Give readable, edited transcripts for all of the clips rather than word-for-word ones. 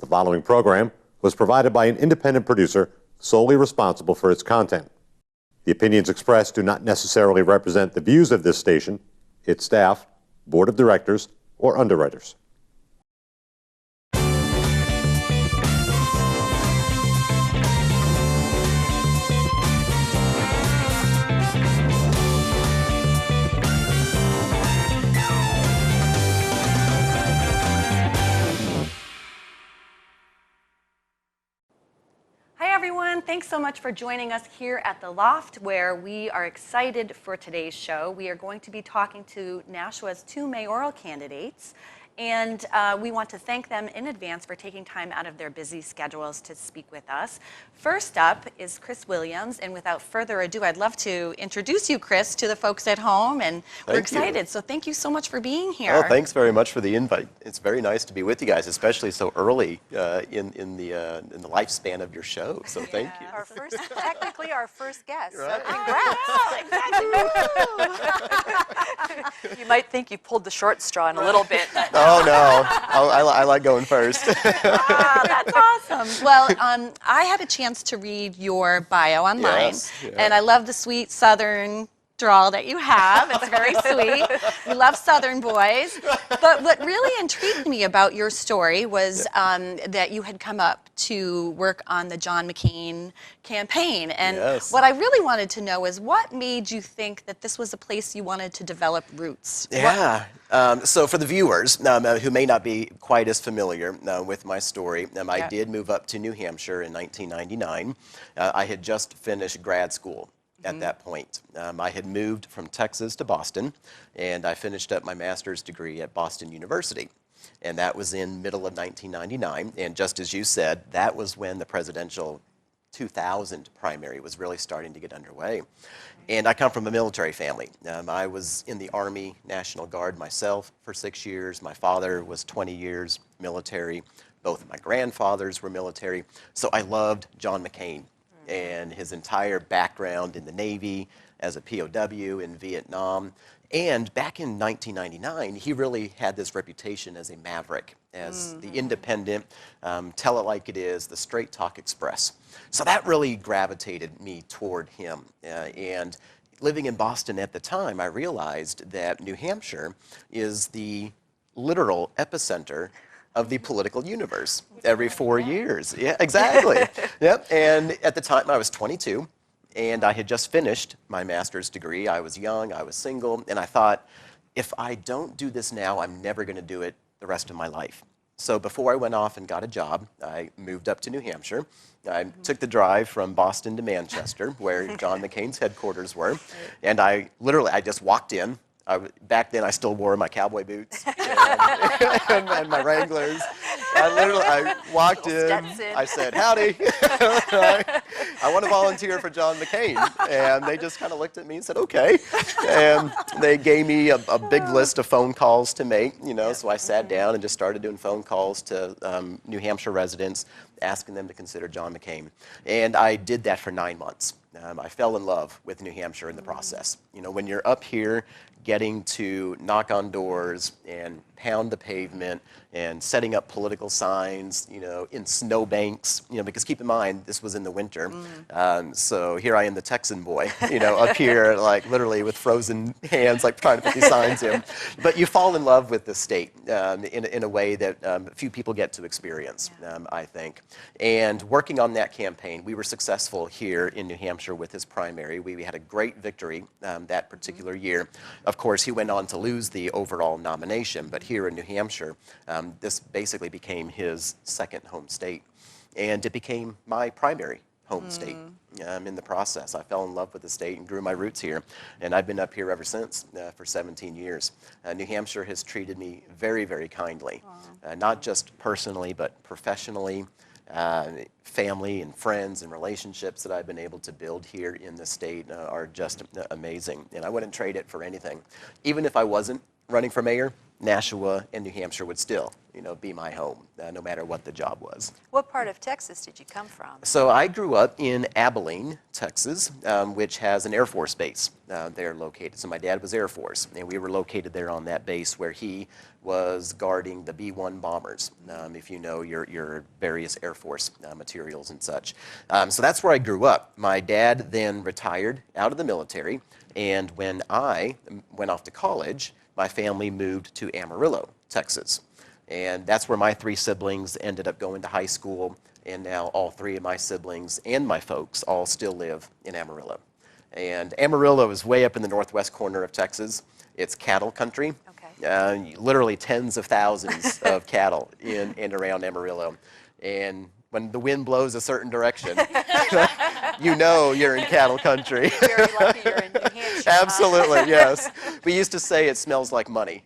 The following program was provided by an independent producer solely responsible for its content. The opinions expressed do not necessarily represent the views of this station, its staff, board of directors, or underwriters. Hi everyone, thanks so much for joining us here at the Loft, where we are excited for today's show. We are going to be talking to Nashua's two mayoral candidates, and we want to thank them in advance for taking time out of their busy schedules to speak with us. First up is Chris Williams, and without further ado, I'd love to introduce you, Chris, to the folks at home, and we're excited. So thank you so much for being here. Well, thanks very much for the invite. It's very nice to be with you guys, especially so early in the lifespan of your show. So thank you. Technically our first guest. Right. So congrats. You might think you pulled the short straw in a little bit. Oh no, I like going first. That's awesome. Well, I had a chance to read your bio online, Yes, yeah. and I love the sweet Southern drawl that you have. It's very sweet. We love Southern boys. But what really intrigued me about your story was that you had come up to work on the John McCain campaign. And Yes. what I really wanted to know is what made you think that this was a place you wanted to develop roots? Yeah. So for the viewers who may not be quite as familiar with my story, I did move up to New Hampshire in 1999. I had just finished grad school at that point. I had moved from Texas to Boston, and I finished up my master's degree at Boston University. And that was in middle of 1999. And just as you said, that was when the presidential 2000 primary was really starting to get underway. And I come from a military family. I was in the Army National Guard myself for 6 years. My father was 20 years military. Both of my grandfathers were military. So I loved John McCain and his entire background in the Navy as a POW in Vietnam. And back in 1999, he really had this reputation as a maverick, as the independent, tell it like it is, the straight talk express. So that really gravitated me toward him. And living in Boston at the time, I realized that New Hampshire is the literal epicenter of the political universe every 4 years. Yeah, exactly. Yep. And at the time, I was 22, and I had just finished my master's degree. I was young, I was single, and I thought, if I don't do this now, I'm never going to do it the rest of my life. So before I went off and got a job, I moved up to New Hampshire. I took the drive from Boston to Manchester, where John McCain's headquarters were, and I just walked in. Back then, I still wore my cowboy boots and my Wranglers. I walked in, I said, howdy. I want to volunteer for John McCain. And they just kind of looked at me and said, okay. And they gave me a big list of phone calls to make, so I sat down and just started doing phone calls to New Hampshire residents, asking them to consider John McCain. And I did that for 9 months. I fell in love with New Hampshire in the process. When you're up here getting to knock on doors and pound the pavement and setting up political signs, in snowbanks, because keep in mind, this was in the winter. So here I am, the Texan boy, up here, like literally with frozen hands, like trying to put these signs in. But you fall in love with the state in a way that few people get to experience, I think. And working on that campaign, we were successful here in New Hampshire with his primary. We had a great victory that particular year. Of course, he went on to lose the overall nomination, but here in New Hampshire, this basically became his second home state. And it became my primary home state in the process. I fell in love with the state and grew my roots here. And I've been up here ever since for 17 years. New Hampshire has treated me very, very kindly, not just personally, but professionally. Family and friends and relationships that I've been able to build here in the state are just amazing. And I wouldn't trade it for anything. Even if I wasn't running for mayor, Nashua and New Hampshire would still, be my home, no matter what the job was. What part of Texas did you come from? So I grew up in Abilene, Texas, which has an Air Force base there located. So my dad was Air Force, and we were located there on that base where he was guarding the B-1 bombers, if you know your various Air Force materials and such. So that's where I grew up. My dad then retired out of the military, and when I went off to college, my family moved to Amarillo, Texas. And that's where my 3 siblings ended up going to high school, and now all 3 of my siblings and my folks all still live in Amarillo. And Amarillo is way up in the northwest corner of Texas. It's cattle country. Okay. Literally tens of thousands of cattle in and around Amarillo. And when the wind blows a certain direction, you know you're in cattle country. Very lucky you're in New Hampshire. Absolutely, yes. We used to say it smells like money.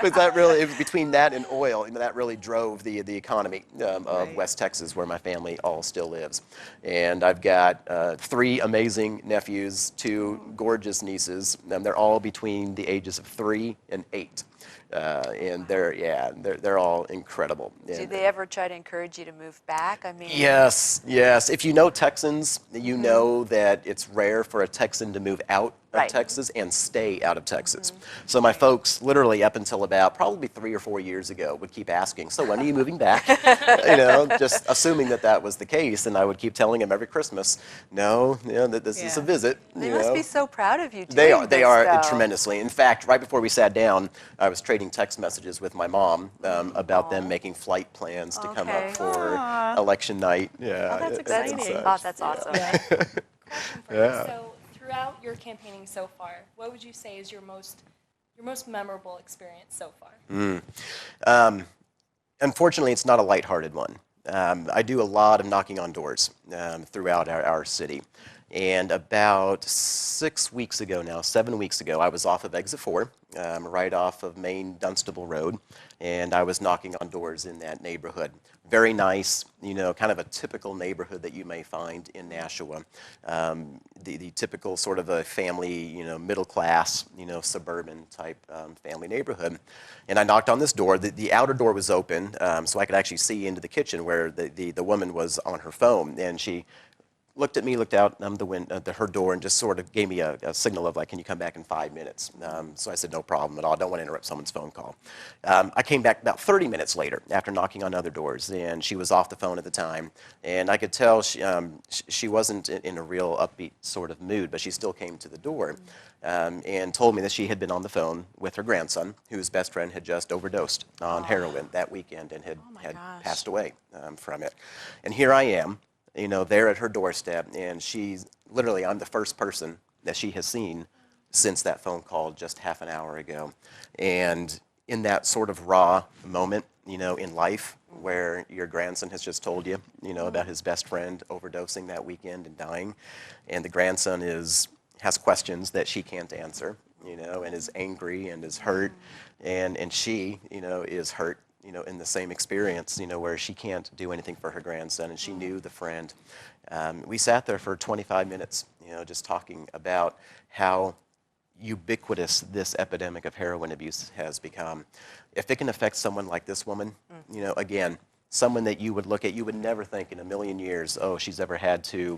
But that really, between that and oil, that really drove the economy of West Texas, where my family all still lives. And I've got 3 amazing nephews, 2 gorgeous nieces. They're all between the ages of 3 and 8. And they're all incredible. Do they ever try to encourage you to move back? I mean, yes. If you know Texans, you know that it's rare for a Texan to move out of Texas and stay out of Texas. So my folks, literally up until about probably 3 or 4 years ago, would keep asking, "So when are you moving back?" Just assuming that was the case, and I would keep telling them every Christmas, "No, that this is a visit." They must be so proud of you. They are. They are though. tremendously. In fact, right before we sat down, I was trading text messages with my mom about them making flight plans to come up for election night. Yeah, that's exciting. That's awesome. Question for you. So throughout your campaigning so far, what would you say is your most memorable experience so far? Unfortunately, it's not a lighthearted one. I do a lot of knocking on doors throughout our city. And about 7 weeks ago, I was off of Exit 4, right off of Main Dunstable Road, and I was knocking on doors in that neighborhood. Very nice, kind of a typical neighborhood that you may find in Nashua. The typical sort of a family, middle class, suburban type family neighborhood. And I knocked on this door. The outer door was open, so I could actually see into the kitchen where the woman was on her phone, and she looked at me, looked out her door, and just sort of gave me a signal of like, "Can you come back in 5 minutes?" So I said, "No problem at all. I don't want to interrupt someone's phone call." I came back about 30 minutes later after knocking on other doors, and she was off the phone at the time. And I could tell she wasn't in a real upbeat sort of mood, but she still came to the door and told me that she had been on the phone with her grandson, whose best friend had just overdosed on heroin that weekend and had passed away from it. And here I am, there at her doorstep, and I'm the first person that she has seen since that phone call just half an hour ago. And in that sort of raw moment, in life, where your grandson has just told you, about his best friend overdosing that weekend and dying, and the grandson has questions that she can't answer, and is angry and is hurt, and she, is hurt, in the same experience, where she can't do anything for her grandson, and she knew the friend. We sat there for 25 minutes, just talking about how ubiquitous this epidemic of heroin abuse has become. If it can affect someone like this woman, again, someone that you would look at, you would never think in a million years, oh, she's ever had to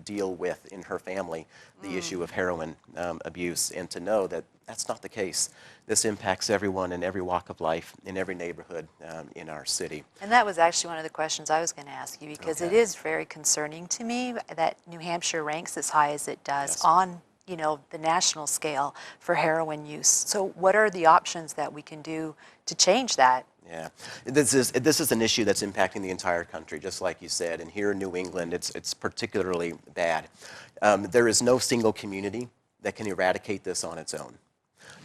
deal with in her family the issue of heroin abuse, and to know that that's not the case. This impacts everyone in every walk of life, in every neighborhood in our city. And that was actually one of the questions I was going to ask you, because it is very concerning to me that New Hampshire ranks as high as it does on the national scale for heroin use. So what are the options that we can do to change that? Yeah, this is an issue that's impacting the entire country, just like you said. And here in New England, it's particularly bad. There is no single community that can eradicate this on its own.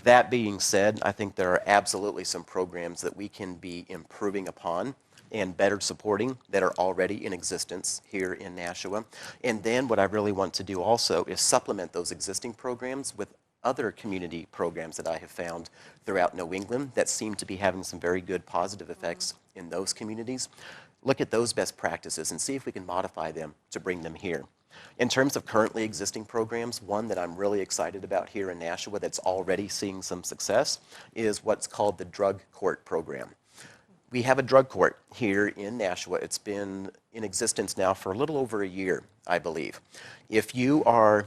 That being said, I think there are absolutely some programs that we can be improving upon and better supporting that are already in existence here in Nashua. And then what I really want to do also is supplement those existing programs with other community programs that I have found throughout New England that seem to be having some very good positive effects in those communities. Look at those best practices and see if we can modify them to bring them here. In terms of currently existing programs, one that I'm really excited about here in Nashua that's already seeing some success is what's called the drug court program. We have a drug court here in Nashua. It's been in existence now for a little over a year, I believe. If you are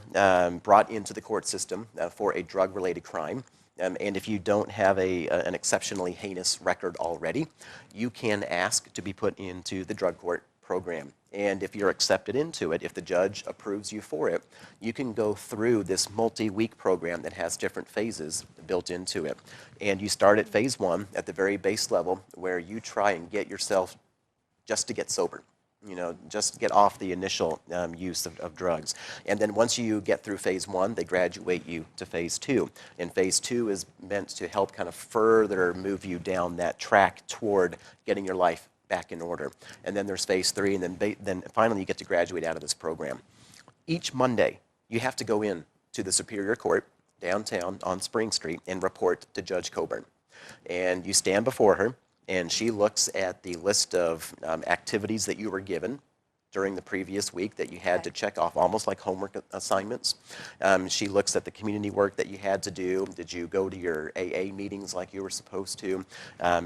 brought into the court system for a drug-related crime, and if you don't have an exceptionally heinous record already, you can ask to be put into the drug court program. And if you're accepted into it, if the judge approves you for it, you can go through this multi-week program that has different phases built into it. And you start at phase 1 at the very base level, where you try and get yourself just to get sober. Just get off the initial use of drugs. And then once you get through phase 1, they graduate you to phase 2. And phase 2 is meant to help kind of further move you down that track toward getting your life back in order. And then there's phase 3, and then finally you get to graduate out of this program. Each Monday, you have to go in to the Superior Court downtown on Spring Street and report to Judge Coburn. And you stand before her, and she looks at the list of activities that you were given during the previous week that you had to check off, almost like homework assignments. She looks at the community work that you had to do. Did you go to your AA meetings like you were supposed to?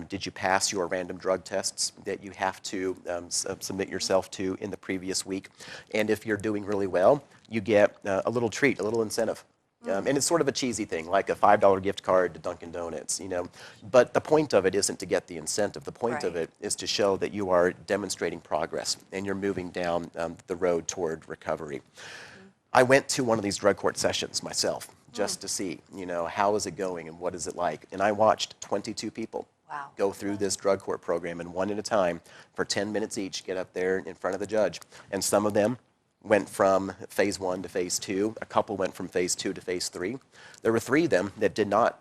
Did you pass your random drug tests that you have to submit yourself to in the previous week? And if you're doing really well, you get a little treat, a little incentive. And it's sort of a cheesy thing, like a $5 gift card to Dunkin' Donuts, But the point of it isn't to get the incentive. The point of it is to show that you are demonstrating progress and you're moving down the road toward recovery. I went to one of these drug court sessions myself just to see, how is it going and what is it like? And I watched 22 people go through this drug court program, and one at a time for 10 minutes each get up there in front of the judge. And some of them went from phase 1 to phase 2. A couple went from phase 2 to phase 3. There were 3 of them that did not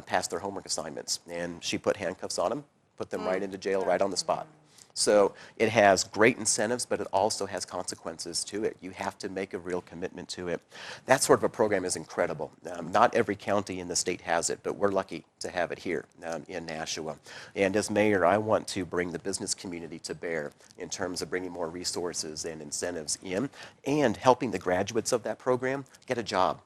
pass their homework assignments, and she put handcuffs on them, put them right into jail right on the spot. So it has great incentives, but it also has consequences to it. You have to make a real commitment to it. That sort of a program is incredible. Not every county in the state has it, but we're lucky to have it here in Nashua. And as mayor, I want to bring the business community to bear in terms of bringing more resources and incentives in and helping the graduates of that program get a job.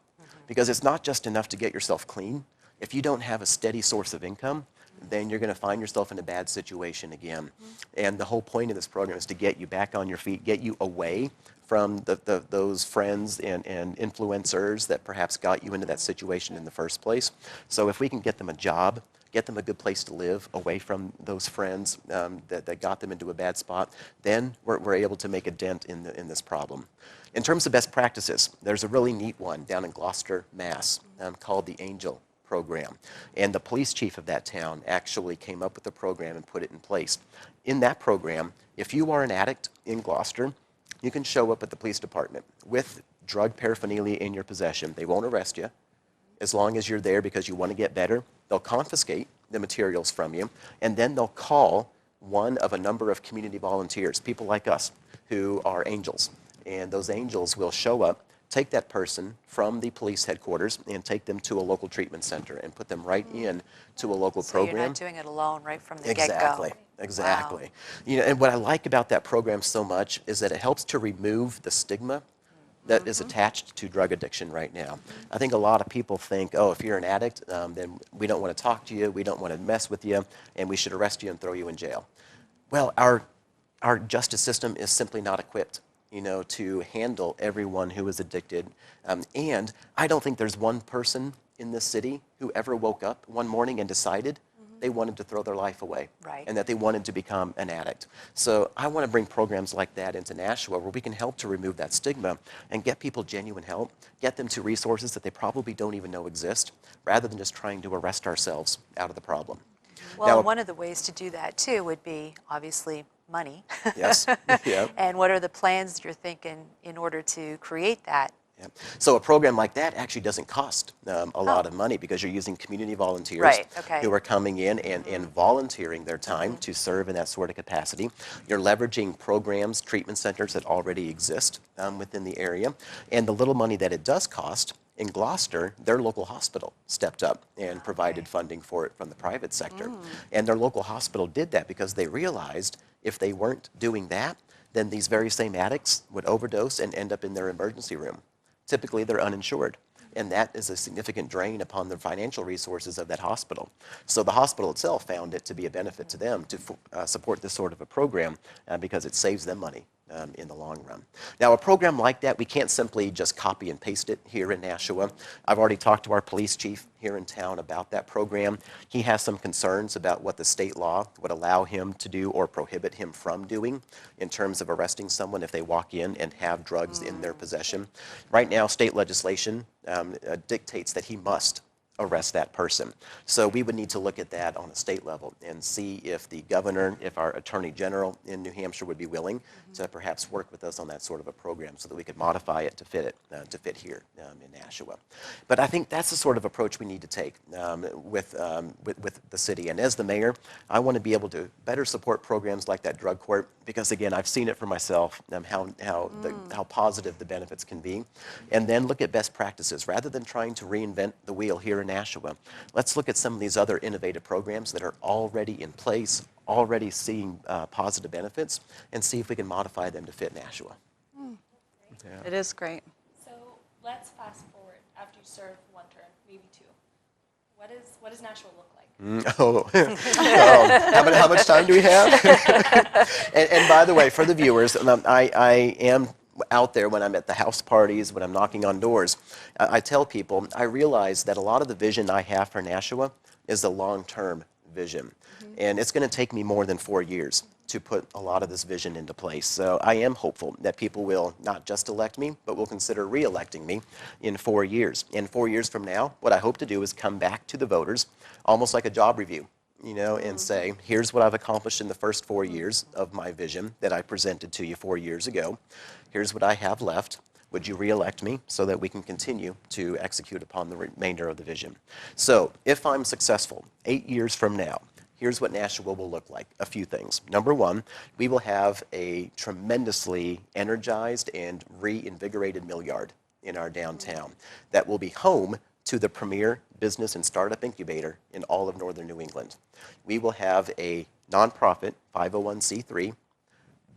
Because it's not just enough to get yourself clean. If you don't have a steady source of income, then you're going to find yourself in a bad situation again. And the whole point of this program is to get you back on your feet, get you away from those friends and influencers that perhaps got you into that situation in the first place. So if we can get them a job, get them a good place to live away from those friends that got them into a bad spot, then we're able to make a dent in this problem. In terms of best practices, there's a really neat one down in Gloucester, Mass, called the Angel program. And the police chief of that town actually came up with the program and put it in place. In that program, if you are an addict in Gloucester, you can show up at the police department with drug paraphernalia in your possession. They won't arrest you as long as you're there because you want to get better. They'll confiscate the materials from you, and then they'll call one of a number of community volunteers, people like us, who are angels. And those angels will show up, take that person from the police headquarters and take them to a local treatment center and put them right in to a local program. So you're not doing it alone right from the Exactly. get-go. Exactly. Wow. And what I like about that program so much is that it helps to remove the stigma that is attached to drug addiction right now. I think a lot of people think, oh, if you're an addict, then we don't want to talk to you, we don't want to mess with you, and we should arrest you and throw you in jail. Well, our justice system is simply not equipped to handle everyone who is addicted. And I don't think there's one person in this city who ever woke up one morning and decided they wanted to throw their life away and that they wanted to become an addict. So I want to bring programs like that into Nashua where we can help to remove that stigma and get people genuine help, get them to resources that they probably don't even know exist, rather than just trying to arrest ourselves out of the problem. Well, Now, one of the ways to do that too would be obviously money. Yes. Yeah. And what are the plans you're thinking in order to create that? Yeah. So a program like that actually doesn't cost a lot of money because you're using community volunteers who are coming in and volunteering their time to serve in that sort of capacity. You're leveraging programs, treatment centers that already exist within the area. And the little money that it does cost, in Gloucester, their local hospital stepped up and provided funding for it from the private sector. And their local hospital did that because they realized if they weren't doing that, then these very same addicts would overdose and end up in their emergency room. Typically, they're uninsured. And that is a significant drain upon the financial resources of that hospital. So the hospital itself found it to be a benefit to them to support this sort of a program because it saves them money in the long run. Now, a program like that, we can't simply just copy and paste it here in Nashua. I've already talked to our police chief here in town about that program. He has some concerns about what the state law would allow him to do or prohibit him from doing in terms of arresting someone if they walk in and have drugs in their possession. Right now, state legislation dictates that he must arrest that person. So we would need to look at that on a state level and see if the governor, if our attorney general in New Hampshire would be willing to perhaps work with us on that sort of a program so that we could modify it to fit here in Nashua. But I think that's the sort of approach we need to take with the city. And as the mayor, I want to be able to better support programs like that drug court because, again, I've seen it for myself, how positive the benefits can be. And then look at best practices. Rather than trying to reinvent the wheel here in Nashua, let's look at some of these other innovative programs that are already in place, already seeing positive benefits, and see if we can modify them to fit Nashua. Yeah. It is great. So let's fast forward after you serve one term, maybe two. What does Nashua look like? How much time do we have? and by the way, for the viewers, I am out there when I'm at the house parties, when I'm knocking on doors. I tell people, I realize that a lot of the vision I have for Nashua is a long-term vision. And it's going to take me more than 4 years to put a lot of this vision into place. So I am hopeful that people will not just elect me, but will consider re-electing me in 4 years. In 4 years from now, what I hope to do is come back to the voters, almost like a job review, and say, here's what I've accomplished in the first 4 years of my vision that I presented to you 4 years ago. Here's what I have left. Would you re-elect me so that we can continue to execute upon the remainder of the vision? So if I'm successful 8 years from now, here's what Nashua will look like. A few things. Number one, we will have a tremendously energized and reinvigorated mill yard in our downtown that will be home to the premier business and startup incubator in all of northern New England. We will have a nonprofit 501c3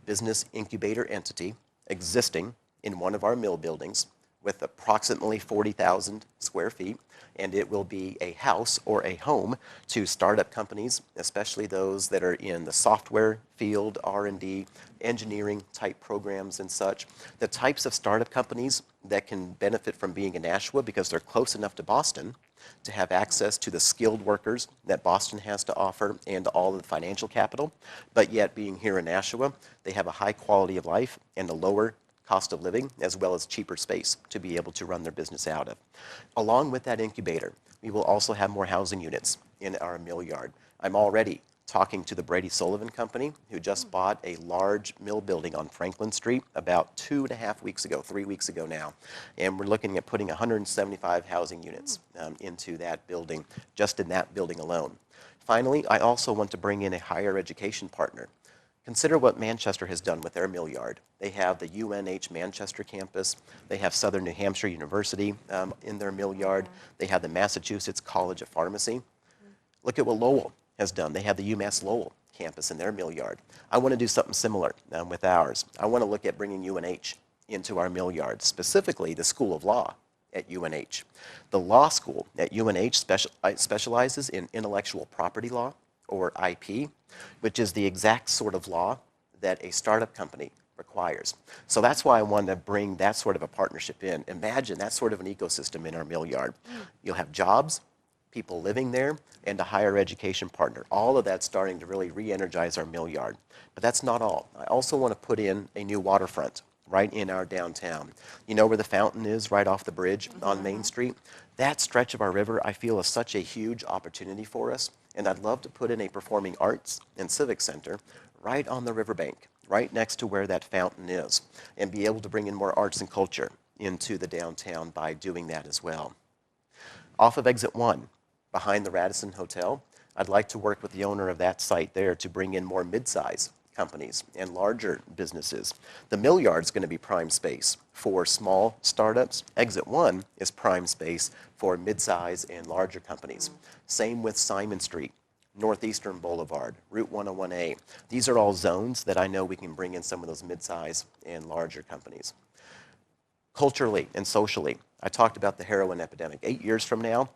business incubator entity existing in one of our mill buildings with approximately 40,000 square feet, and it will be a house or a home to startup companies, especially those that are in the software field, R&D, engineering type programs and such. The types of startup companies that can benefit from being in Nashua because they're close enough to Boston to have access to the skilled workers that Boston has to offer and all of the financial capital, but yet being here in Nashua, they have a high quality of life and a lower cost of living, as well as cheaper space to be able to run their business out of. Along with that incubator, we will also have more housing units in our mill yard. I'm already talking to the Brady Sullivan Company, who just bought a large mill building on Franklin Street about 2.5 weeks ago, 3 weeks ago now. And we're looking at putting 175 housing units into that building, just in that building alone. Finally, I also want to bring in a higher education partner. Consider what Manchester has done with their mill yard. They have the UNH Manchester campus. They have Southern New Hampshire University in their mill yard. They have the Massachusetts College of Pharmacy. Look at what Lowell has done. They have the UMass Lowell campus in their mill yard. I want to do something similar with ours. I want to look at bringing UNH into our mill yard, specifically the School of Law at UNH. The law school at UNH specializes in intellectual property law, or IP, which is the exact sort of law that a startup company requires. So that's why I wanted to bring that sort of a partnership in. Imagine that sort of an ecosystem in our mill yard. You'll have jobs, people living there, and a higher education partner. All of that starting to really re-energize our mill yard. But that's not all. I also want to put in a new waterfront right in our downtown. You know where the fountain is, right off the bridge on Main Street? That stretch of our river, I feel, is such a huge opportunity for us. And I'd love to put in a performing arts and civic center right on the riverbank, right next to where that fountain is, and be able to bring in more arts and culture into the downtown by doing that as well. Off of Exit 1, behind the Radisson Hotel, I'd like to work with the owner of that site there to bring in more mid-size companies and larger businesses. The mill yard's going to be prime space for small startups. Exit 1 is prime space for mid-size and larger companies. Same with Simon Street, Northeastern Boulevard, Route 101A. These are all zones that I know we can bring in some of those mid-size and larger companies. Culturally and socially, I talked about the heroin epidemic. 8 years from now,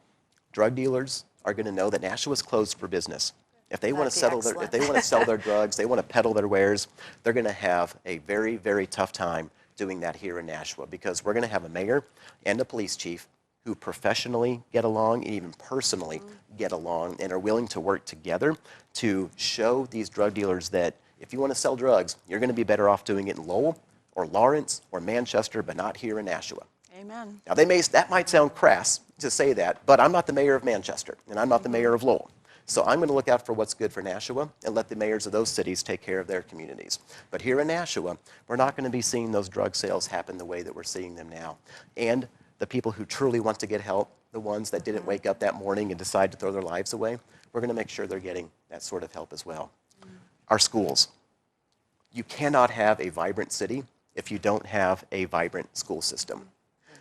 drug dealers are going to know that Nashua's closed for business. If they want to sell their drugs, they want to peddle their wares, they're going to have a very, very tough time doing that here in Nashua, because we're going to have a mayor and a police chief who professionally get along and even personally get along and are willing to work together to show these drug dealers that if you want to sell drugs, you're going to be better off doing it in Lowell or Lawrence or Manchester, but not here in Nashua. Amen. Now, that might sound crass to say that, but I'm not the mayor of Manchester, and I'm not the mayor of Lowell. So I'm going to look out for what's good for Nashua and let the mayors of those cities take care of their communities. But here in Nashua, we're not going to be seeing those drug sales happen the way that we're seeing them now. And the people who truly want to get help, the ones that didn't wake up that morning and decide to throw their lives away, we're going to make sure they're getting that sort of help as well. Our schools. You cannot have a vibrant city if you don't have a vibrant school system.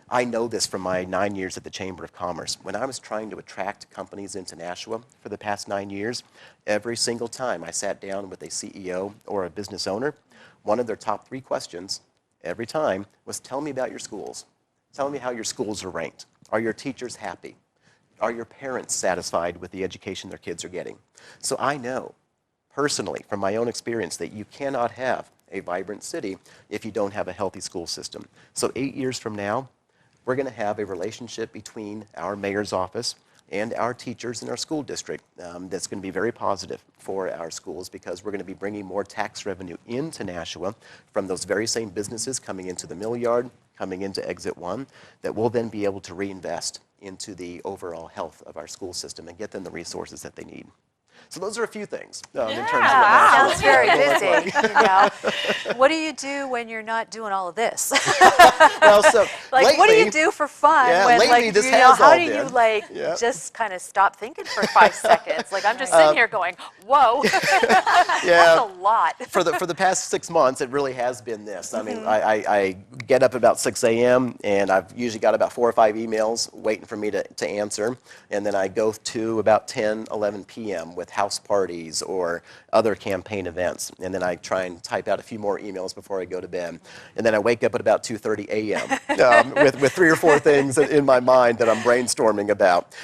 I know this from my 9 years at the Chamber of Commerce. When I was trying to attract companies into Nashua for the past 9 years, every single time I sat down with a CEO or a business owner, one of their top 3 questions every time was, tell me about your schools. Tell me how your schools are ranked. Are your teachers happy? Are your parents satisfied with the education their kids are getting? So I know personally from my own experience that you cannot have a vibrant city if you don't have a healthy school system. So 8 years from now, we're going to have a relationship between our mayor's office and our teachers in our school district that's going to be very positive for our schools, because we're going to be bringing more tax revenue into Nashua from those very same businesses coming into the mill yard, coming into Exit 1, that we'll then be able to reinvest into the overall health of our school system and get them the resources that they need. So those are a few things in terms of what Nashua Sounds very will look busy. like. You know? What do you do when you're not doing all of this? Well, so Like, lately, what do you do for fun? Yeah, when, lately like, this you know, has how all do you been. like Yeah. just kind of stop thinking for 5 seconds? Like, I'm just sitting here going, whoa, that's a lot. For the past 6 months, it really has been this. I mean, I get up about 6 a.m. and I've usually got about 4 or 5 emails waiting for me to answer, and then I go to about 10, 11 p.m. with house parties or other campaign events, and then I try and type out a few more emails before I go to bed, and then I wake up at about 2:30 a.m. With 3 or 4 things in my mind that I'm brainstorming about.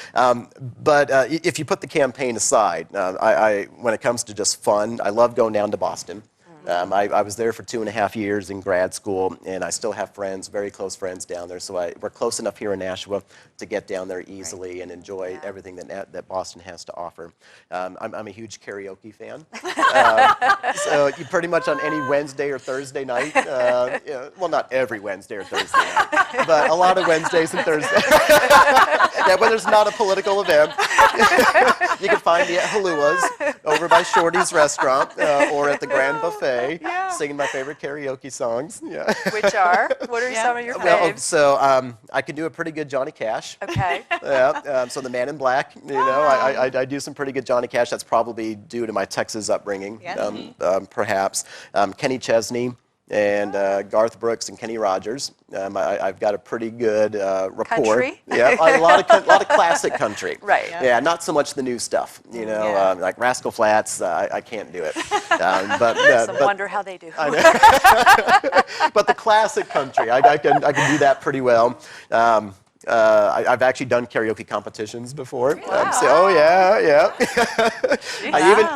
But if you put the campaign aside, when it comes to just fun, I love going down to Boston. I was there for 2.5 years in grad school, and I still have friends, very close friends down there. So we're close enough here in Nashua to get down there easily and enjoy everything that Boston has to offer. I'm a huge karaoke fan. So you pretty much on any Wednesday or Thursday night, well, not every Wednesday or Thursday night, but a lot of Wednesdays and Thursdays. Yeah, when there's not a political event, you can find me at Halua's over by Shorty's restaurant or at the Grand Buffet, singing my favorite karaoke songs. Yeah. Which are? What are some of your Well, faves? so I can do a pretty good Johnny Cash. Okay. Yeah. So the Man in Black, I do some pretty good Johnny Cash. That's probably due to my Texas upbringing, perhaps. Kenny Chesney and Garth Brooks and Kenny Rogers. I've got a pretty good rapport. Country? Yeah, a lot of classic country. Right. Yeah, not so much the new stuff. Like Rascal Flatts. I can't do it. I wonder how they do. But the classic country, I can do that pretty well. I've actually done karaoke competitions before. So, yeah.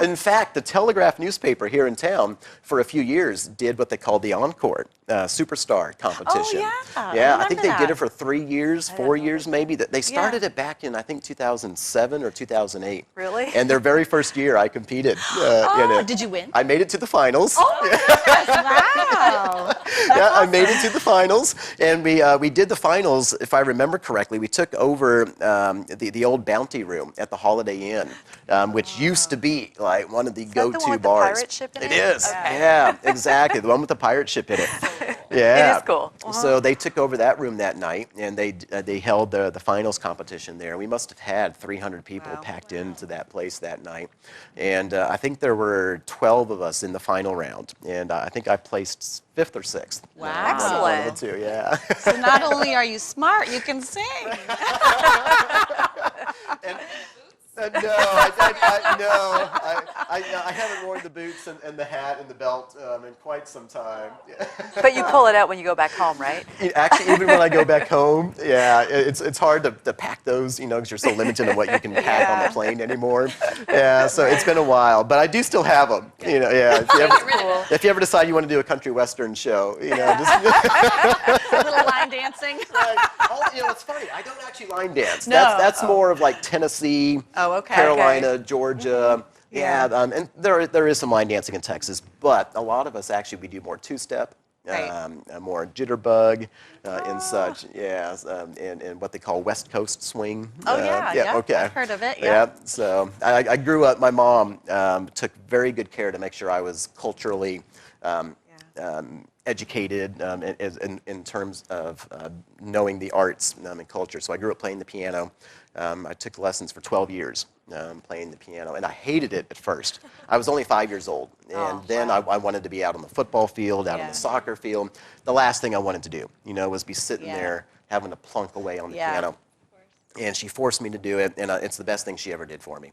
In fact, the Telegraph newspaper here in town for a few years did what they called the Encore Superstar competition. I think they did it for 3 years, 4 years maybe. They started it back in, I think, 2007 or 2008. Really? And their very first year, I competed in it. Did you win? I made it to the finals. Wow. I made it to the finals, and we did the finals, if I remember correctly. We took over the old Bounty Room at the Holiday Inn, which used to be like one of the go-to the one with the bars. pirate ship in it? It is. Okay. Yeah, exactly. The one with the pirate ship in it. It is cool. So they took over that room that night, and they held the finals competition there. We must have had 300 people packed into that place that night, and I think there were 12 of us in the final round, and I think I placed 5th or 6th. Wow. Excellent. One of the two, yeah. So not only are you smart, you can sing. I haven't worn the boots and the hat and the belt in quite some time. But you pull it out when you go back home, right? Actually, even when I go back home, yeah, it's hard to pack those, because you're so limited in what you can pack on the plane anymore. Yeah, so it's been a while, but I do still have them. Yeah. If you ever decide you want to do a country western show, just A little line dancing. right. It's funny. I don't actually line dance. No. That's more of like Tennessee, Carolina, Georgia. Yeah, and there is some line dancing in Texas, but a lot of us actually we do more two-step, more jitterbug, and such. Yeah, and what they call West Coast swing. Okay. I've heard of it. Yeah. So I grew up. My mom took very good care to make sure I was culturally educated in terms of knowing the arts and culture. So I grew up playing the piano. I took lessons for 12 years playing the piano, and I hated it at first. I was only 5 years old, and then I wanted to be out on the football field, out on the soccer field. The last thing I wanted to do, was be sitting there having to plunk away on the piano. And she forced me to do it, and it's the best thing she ever did for me.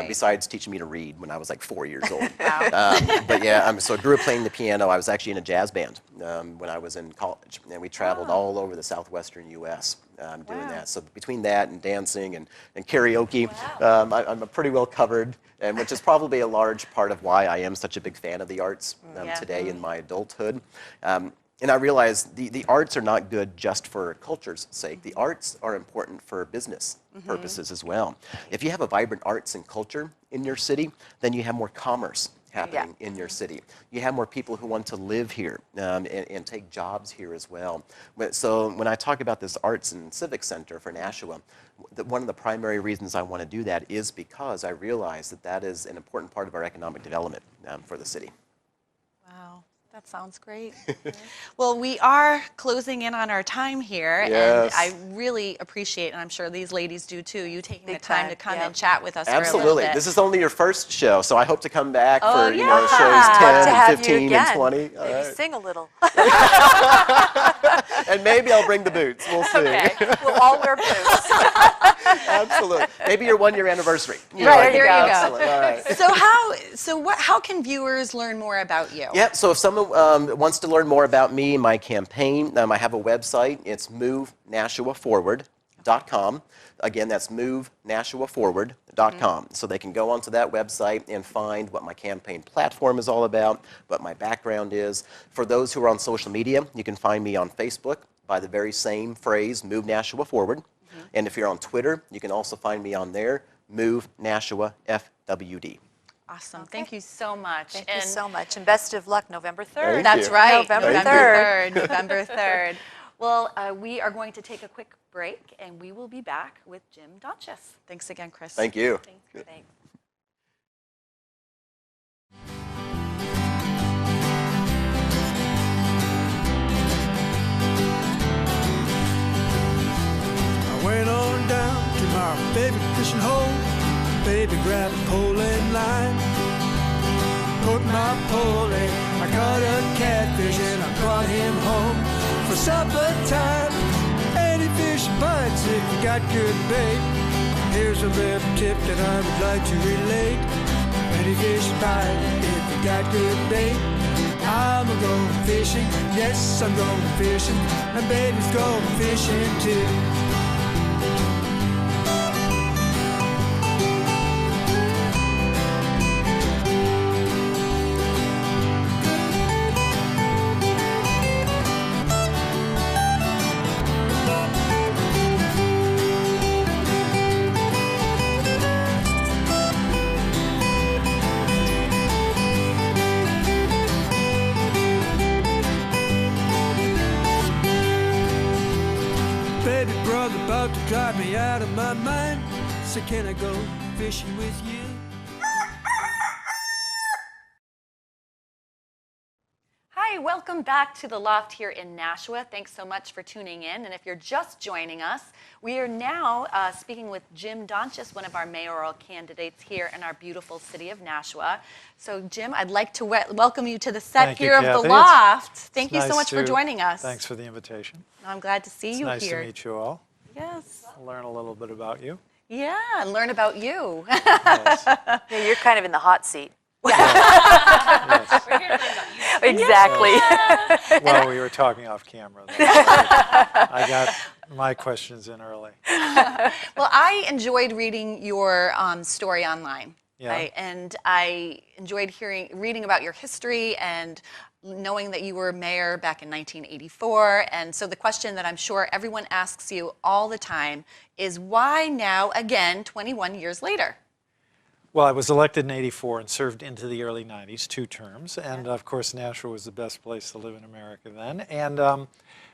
Besides teaching me to read when I was like 4 years old. But yeah, so I grew up playing the piano. I was actually in a jazz band when I was in college, and we traveled all over the southwestern U.S. Doing that. So between that and dancing and karaoke, I'm pretty well covered, and which is probably a large part of why I am such a big fan of the arts today in my adulthood. And I realized the arts are not good just for culture's sake. The arts are important for business purposes as well. If you have a vibrant arts and culture in your city, then you have more commerce happening in your city. You have more people who want to live here and take jobs here as well. So when I talk about this Arts and Civic Center for Nashua, one of the primary reasons I want to do that is because I realize that is an important part of our economic development for the city. Wow. That sounds great. Well, we are closing in on our time here, Yes. and I really appreciate, and I'm sure these ladies do too, you taking the time to come and chat with us Absolutely. for a little bit. This is only your first show, so I hope to come back for yeah. shows 10 to have and 15 you again. and 20. All Maybe right. sing a little. And maybe I'll bring the boots. We'll see. Okay. We'll all wear boots. Absolutely. Maybe your 1 year anniversary. Right, there you go. Excellent. All right. How can viewers learn more about you? Yeah, so if someone wants to learn more about me and my campaign, I have a website. It's movenashuaforward.com. Again, that's movenashuaforward.com. So they can go onto that website and find what my campaign platform is all about, what my background is. For those who are on social media, you can find me on Facebook by the very same phrase, Move Nashua Forward. And if you're on Twitter, you can also find me on there, Move Nashua FWD. Awesome. Thank you so much. Thank you so much. And best of luck November 3rd. Thank That's you. right. November Thank 3rd. November 3rd. Well, we are going to take a quick break, and we will be back with Jim Donchis. Thanks again, Chris. Thank you. Thanks. I went on down to my favorite fishing hole. Baby grabbed a pole and line. Put my pole in, I caught a catfish and I brought him home for supper time. Any fish bites if you got good bait. Here's a little tip that I would like to relate. Any fish bite if you got good bait. I'm going fishing, yes I'm going fishing, and baby's going fishing too. Baby brother about to drive me out of my mind. So can I go fishing with you? Hi, welcome back to the Loft here in Nashua. Thanks so much for tuning in. And if you're just joining us, we are now speaking with Jim Donchis, one of our mayoral candidates here in our beautiful city of Nashua. So, Jim, I'd like to welcome you to the set Thank you, here of Kathy. the Loft. Thank you It's so nice much for to- joining us. Thanks for the invitation. I'm glad to see It's you nice here. to meet you all. Yes. Learn a little bit about you. Yeah, and learn about you. Yes. Yeah, you're kind of in the hot seat. Yes. We're here to learn about you. Exactly. Well, we were talking off camera. I got my questions in early. Well, I enjoyed reading your story online. Yeah. And I enjoyed reading about your history and knowing that you were mayor back in 1984. And so the question that I'm sure everyone asks you all the time is why now again, 21 years later? Well, I was elected in '84 and served into the early '90s, 2 terms. And of course, Nashua was the best place to live in America then. And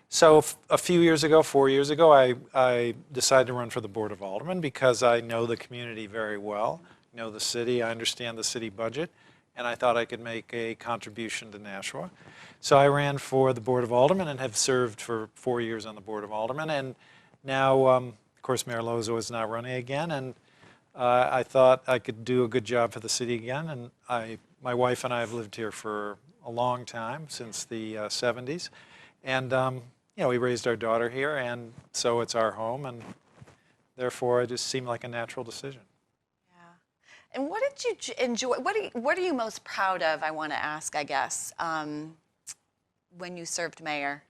so a few years ago, 4 years ago, I decided to run for the Board of Aldermen because I know the community very well, know the city, I understand the city budget, and I thought I could make a contribution to Nashua. So I ran for the Board of Aldermen and have served for 4 years on the Board of Aldermen. And now, of course, Mayor Lozo is not running again, and I thought I could do a good job for the city again. And my wife and I have lived here for a long time, since the 70s. And we raised our daughter here, and so it's our home, and therefore it just seemed like a natural decision. Yeah. And what did you enjoy? What are you most proud of, I want to ask, I guess, when you served mayor?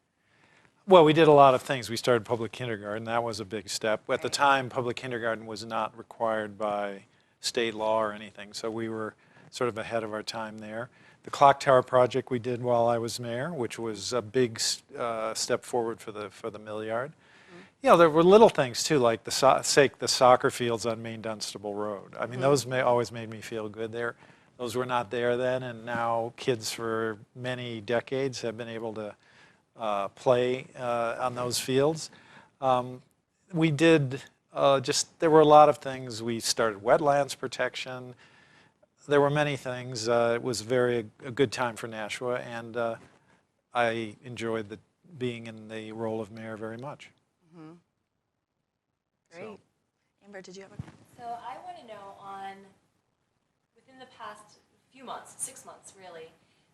Well, we did a lot of things. We started public kindergarten. That was a big step. At the time, public kindergarten was not required by state law or anything, so we were sort of ahead of our time there. The clock tower project we did while I was mayor, which was a big step forward for the mill yard. There were little things too, like the soccer fields on Main Dunstable Road. I mean, those always made me feel good. Those were not there then, and now kids for many decades have been able to play on those fields. We did there were a lot of things. We started wetlands protection. There were many things. It was a good time for Nashua, and I enjoyed being in the role of mayor very much. Mm-hmm. Great. Amber, did you have a question? So I want to know within the past few months, 6 months really,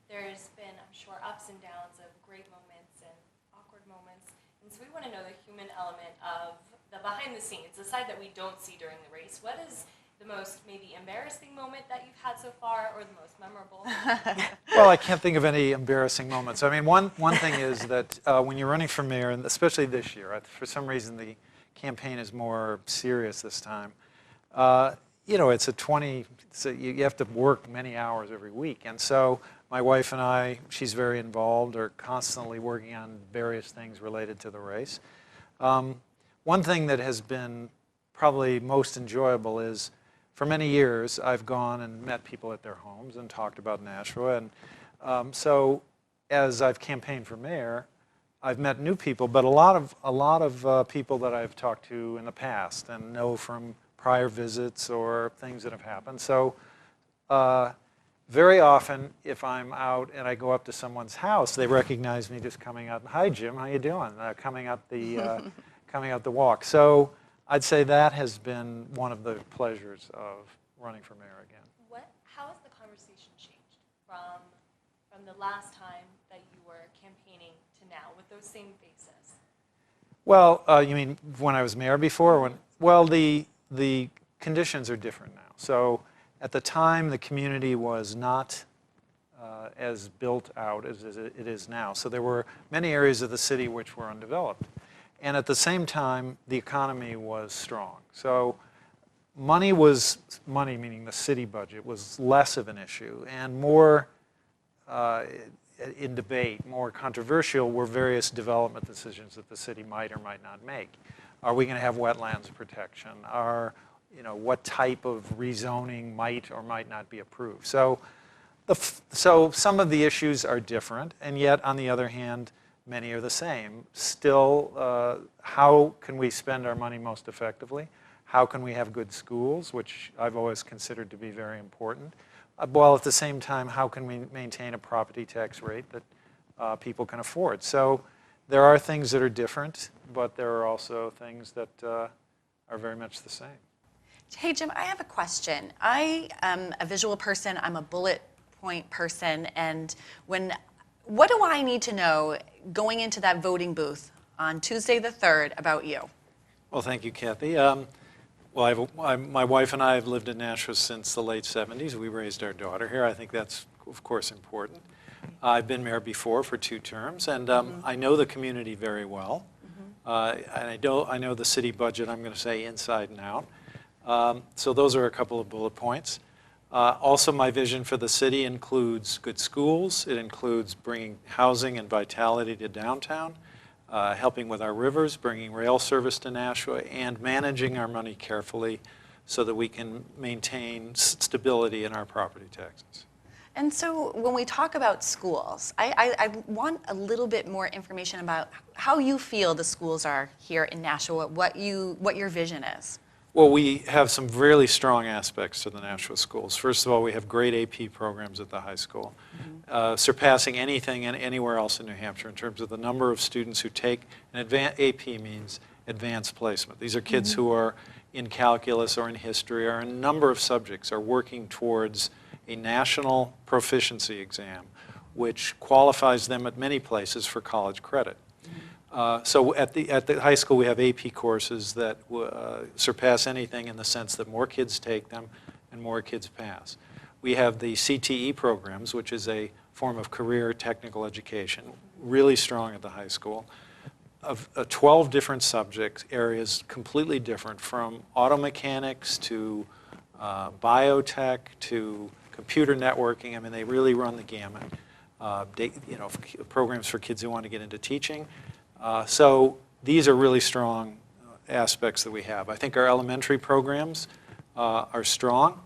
there's been, I'm sure, ups and downs of great moments and awkward moments. And so we want to know the human element of the behind the scenes, the side that we don't see during the race. What is the most maybe embarrassing moment that you've had so far, or the most memorable? Well, I can't think of any embarrassing moments. I mean, one thing is that when you're running for mayor, and especially this year, for some reason the campaign is more serious this time. So you have to work many hours every week, and so my wife and I, she's very involved, are constantly working on various things related to the race. One thing that has been probably most enjoyable is, for many years, I've gone and met people at their homes and talked about Nashua. And so as I've campaigned for mayor, I've met new people, but a lot of people that I've talked to in the past and know from prior visits or things that have happened. So very often, if I'm out and I go up to someone's house, they recognize me just coming out. Hi, Jim. How you doing? Coming out the walk. So I'd say that has been one of the pleasures of running for mayor again. How has the conversation changed from the last time that you were campaigning to now with those same faces? Well, you mean when I was mayor before? Well, the conditions are different now. So at the time, the community was not as built out as it is now. So there were many areas of the city which were undeveloped. And at the same time, the economy was strong. So money, meaning the city budget, was less of an issue, and more in debate, more controversial were various development decisions that the city might or might not make. Are we going to have wetlands protection? What type of rezoning might or might not be approved? So some of the issues are different, and yet, on the other hand, many are the same. Still, how can we spend our money most effectively? How can we have good schools, which I've always considered to be very important? While at the same time, how can we maintain a property tax rate that people can afford? So there are things that are different, but there are also things that are very much the same. Hey, Jim, I have a question. I am a visual person. I'm a bullet point person. And what do I need to know going into that voting booth on Tuesday the 3rd about you? Well, thank you, Kathy. Well, my wife and I have lived in Nashua since the late 70s. We raised our daughter here. I think that's, of course, important. I've been mayor before for 2 terms, and I know the community very well. And I know the city budget, I'm going to say, inside and out. So those are a couple of bullet points. Also, my vision for the city includes good schools. It includes bringing housing and vitality to downtown, helping with our rivers, bringing rail service to Nashua, and managing our money carefully so that we can maintain stability in our property taxes. And so when we talk about schools, I want a little bit more information about how you feel the schools are here in Nashua, what your vision is. Well, we have some really strong aspects to the Nashua schools. First of all, we have great AP programs at the high school, surpassing anything anywhere else in New Hampshire in terms of the number of students who take an AP means advanced placement. These are kids who are in calculus or in history or in a number of subjects are working towards a national proficiency exam, which qualifies them at many places for college credit. So at the high school, we have AP courses that surpass anything in the sense that more kids take them and more kids pass. We have the CTE programs, which is a form of career technical education, really strong at the high school, of 12 different subject areas, completely different, from auto mechanics to biotech to computer networking. I mean, they really run the gamut. Programs for kids who want to get into teaching. So these are really strong aspects that we have. I think our elementary programs are strong,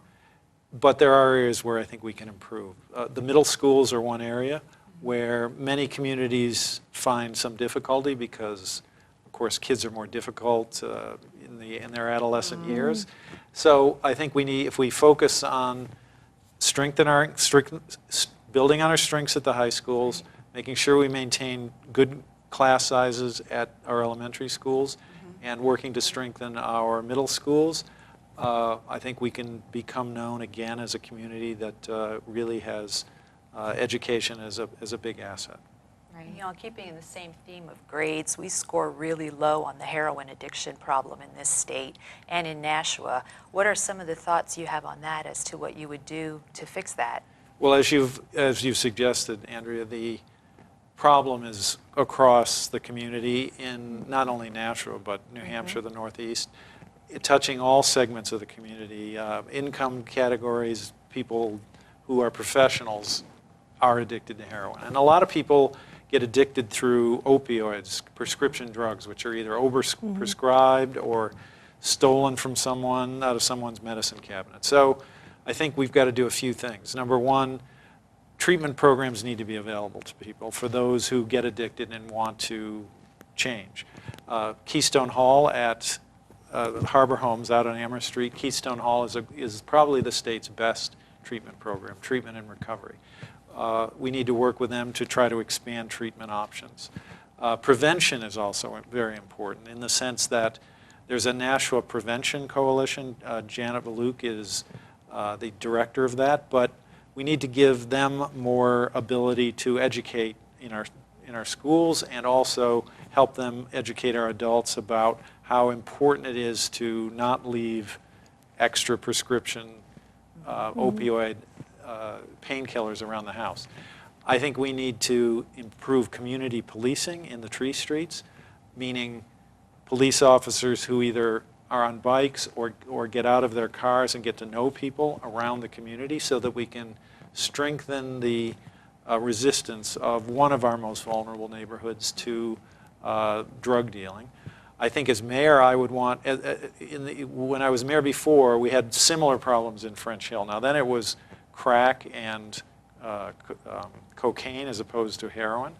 but there are areas where I think we can improve. The middle schools are one area where many communities find some difficulty because, of course, kids are more difficult in their adolescent years. So I think if we focus on building on our strengths at the high schools, making sure we maintain good class sizes at our elementary schools, and working to strengthen our middle schools, I think we can become known again as a community that really has education as a big asset. Right. You know, keeping in the same theme of grades, we score really low on the heroin addiction problem in this state and in Nashua. What are some of the thoughts you have on that as to what you would do to fix that? Well, as you've suggested, Andrea, the problem is across the community in not only Nashua, but New Hampshire, the Northeast, touching all segments of the community. Income categories, people who are professionals are addicted to heroin. And a lot of people get addicted through opioids, prescription drugs, which are either over-prescribed or stolen from someone out of someone's medicine cabinet. So I think we've got to do a few things. Number one, treatment programs need to be available to people for those who get addicted and want to change. Keystone Hall at Harbor Homes out on Amherst Street, Keystone Hall is probably the state's best treatment program, treatment and recovery. We need to work with them to try to expand treatment options. Prevention is also very important in the sense that there's a Nashua Prevention Coalition. Janet Valuc is the director of that, but we need to give them more ability to educate in our schools and also help them educate our adults about how important it is to not leave extra prescription opioid painkillers around the house. I think we need to improve community policing in the tree streets, meaning police officers who either are on bikes or get out of their cars and get to know people around the community so that we can strengthen the resistance of one of our most vulnerable neighborhoods to drug dealing. I think as mayor, I would want, when I was mayor before, we had similar problems in French Hill. Now then it was crack and cocaine as opposed to heroin.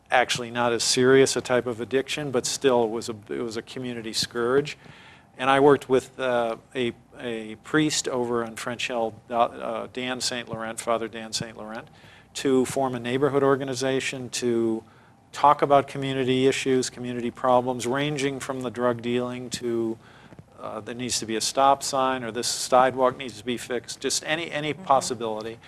Actually not as serious a type of addiction, but still it was a community scourge. And I worked with a priest over in French Hill, Dan St. Laurent, Father Dan St. Laurent, to form a neighborhood organization to talk about community issues, community problems, ranging from the drug dealing to there needs to be a stop sign or this sidewalk needs to be fixed, just any possibility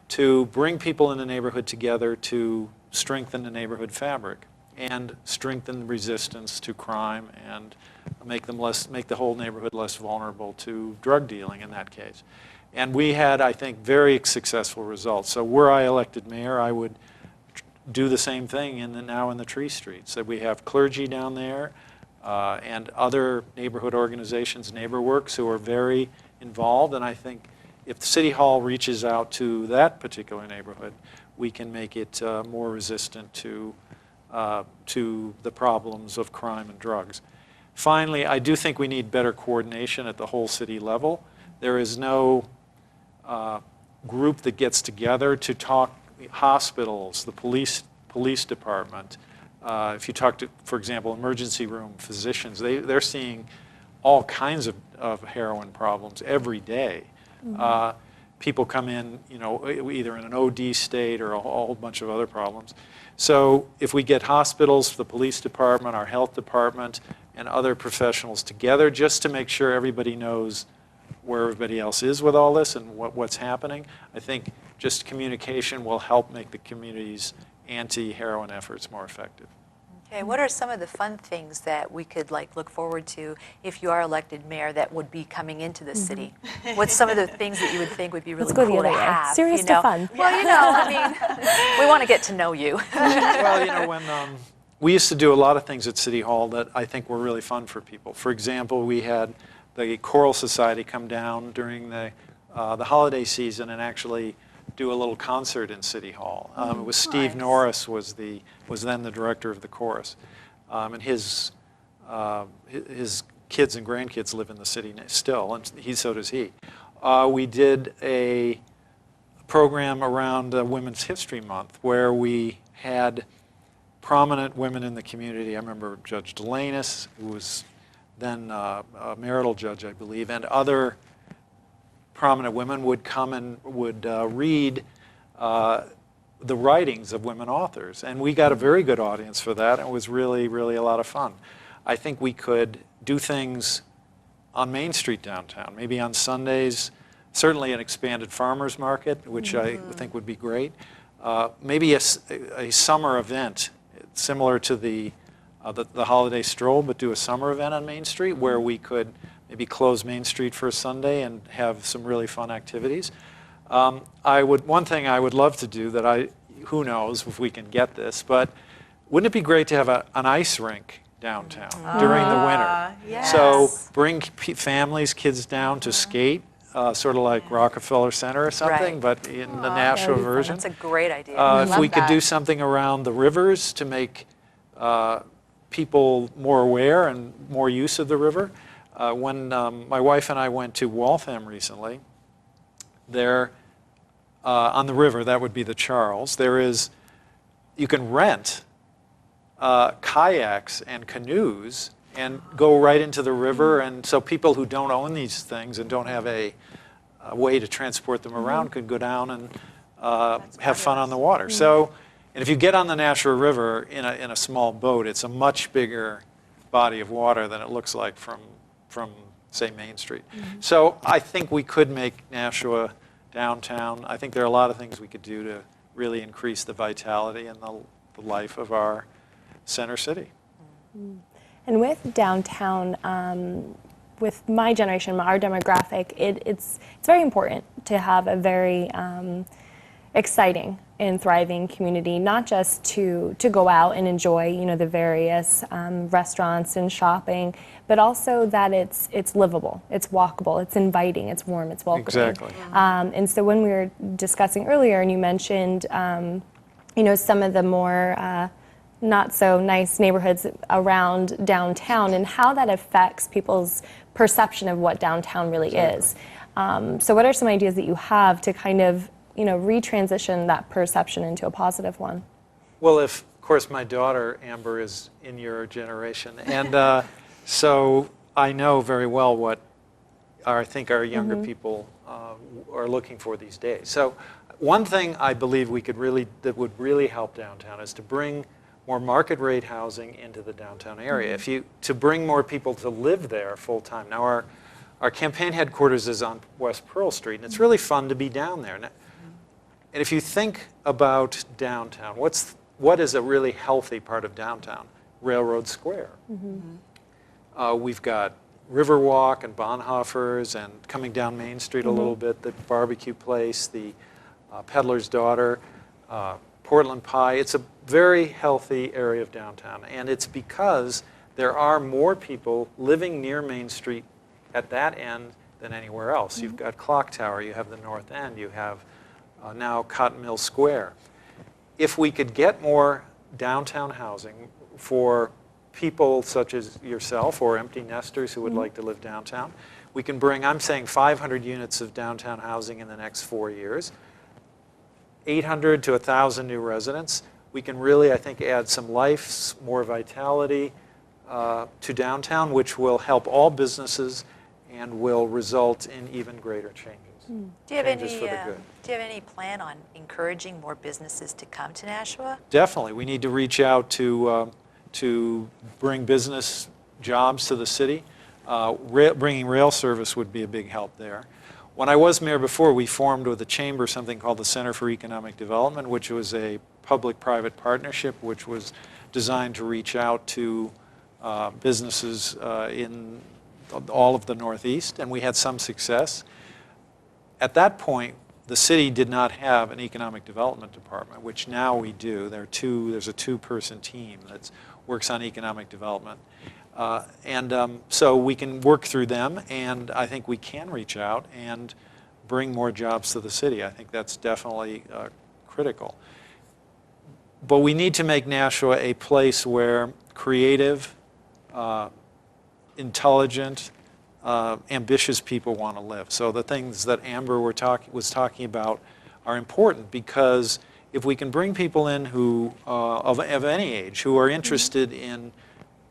to bring people in the neighborhood together to strengthen the neighborhood fabric. and strengthen resistance to crime and make the whole neighborhood less vulnerable to drug dealing in that case. And we had, I think, very successful results. So were I elected mayor, I would do the same thing now in the Tree Streets. That we have clergy down there and other neighborhood organizations, NeighborWorks, who are very involved. And I think if the City Hall reaches out to that particular neighborhood, we can make it more resistant to the problems of crime and drugs. Finally, I do think we need better coordination at the whole city level. There is no group that gets together to talk. Hospitals, the police department. If you talk to, for example, emergency room physicians, they're seeing all kinds of heroin problems every day. Mm-hmm. People come in, either in an OD state or a whole bunch of other problems. So if we get hospitals, the police department, our health department, and other professionals together just to make sure everybody knows where everybody else is with all this and what's happening, I think just communication will help make the community's anti-heroin efforts more effective. Okay, what are some of the fun things that we could look forward to if you are elected mayor that would be coming into the city? What's some of the things that you would think would be really cool to have? Serious to fun. Well, we want to get to know you. Well, when we used to do a lot of things at City Hall that I think were really fun for people. For example, we had the Choral Society come down during the holiday season and actually do a little concert in City Hall. It was Steve Norris was then the director of the chorus, and his kids and grandkids live in the city still, and so does he. We did a program around Women's History Month where we had prominent women in the community. I remember Judge Delanus, who was then a marital judge, I believe, and other prominent women would come and would read the writings of women authors. And we got a very good audience for that. And it was really, really a lot of fun. I think we could do things on Main Street downtown, maybe on Sundays, certainly an expanded farmers market, which I think would be great. Maybe a summer event similar to the holiday stroll, but do a summer event on Main Street where we could maybe close Main Street for a Sunday and have some really fun activities. One thing I would love to do that who knows if we can get this, but wouldn't it be great to have an ice rink downtown during the winter? Yes. So bring families, kids down to skate, sort of like Rockefeller Center or something, but in the Nashua version. That's a great idea. If we could do something around the rivers to make people more aware and more use of the river. When my wife and I went to Waltham recently, there on the river, that would be the Charles, you can rent kayaks and canoes and go right into the river, and so people who don't own these things and don't have a way to transport them around could go down and have fun on the water. So, and if you get on the Nashua River in a small boat, it's a much bigger body of water than it looks like from say, Main Street. So I think we could make Nashua downtown. I think there are a lot of things we could do to really increase the vitality and the life of our center city. And with downtown, with my generation, our demographic, it's very important to have a very exciting and thriving community, not just to go out and enjoy, the various restaurants and shopping, but also that it's livable, it's walkable, it's inviting, it's warm, it's welcoming. Exactly. And so when we were discussing earlier, and you mentioned, some of the more not so nice neighborhoods around downtown and how that affects people's perception of what downtown really is. So what are some ideas that you have to kind of retransition that perception into a positive one? Well, of course, my daughter, Amber, is in your generation. And so I know very well what I think our younger people are looking for these days. So one thing I believe that would really help downtown is to bring more market rate housing into the downtown area. To bring more people to live there full time. Now our campaign headquarters is on West Pearl Street, and it's really fun to be down there. And if you think about downtown, what's what is a really healthy part of downtown? Railroad Square. We've got Riverwalk and Bonhoeffer's, and coming down Main Street a little bit, the barbecue place, the Peddler's Daughter, Portland Pie. It's a very healthy area of downtown, and it's because there are more people living near Main Street at that end than anywhere else. You've got Clock Tower, you have the North End, you have now Cotton Mill Square. If we could get more downtown housing for people such as yourself or empty nesters who would like to live downtown, we can bring, I'm saying 500 units of downtown housing in the next 4 years, 800 to 1,000 new residents. We can really, I think, add some life, more vitality to downtown, which will help all businesses and will result in even greater changes. Do you have Changes for the good. Do you have any plan on encouraging more businesses to come to Nashua? Definitely. We need to reach out to bring business jobs to the city. Bringing rail service would be a big help there. When I was mayor before, we formed with the chamber something called the Center for Economic Development, which was a public-private partnership which was designed to reach out to businesses in all of the Northeast, and we had some success. At that point, the city did not have an economic development department, which now we do. There's a two-person team that works on economic development. So we can work through them, and I think we can reach out and bring more jobs to the city. I think that's definitely critical. But we need to make Nashua a place where creative, intelligent, ambitious people want to live. So the things that Amber was talking about are important, because if we can bring people in who, of any age, who are interested in,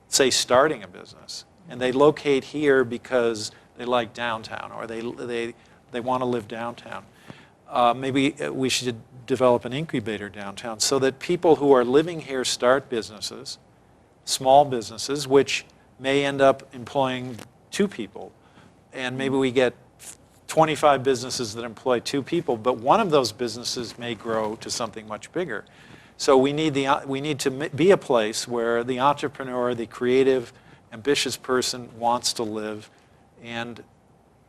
say, starting a business, and they locate here because they like downtown, or they want to live downtown, maybe we should develop an incubator downtown so that people who are living here start businesses, small businesses, which may end up employing 2 people. And maybe we get 25 businesses that employ 2 people, but one of those businesses may grow to something much bigger. So we need to be a place where the entrepreneur, the creative, ambitious person wants to live and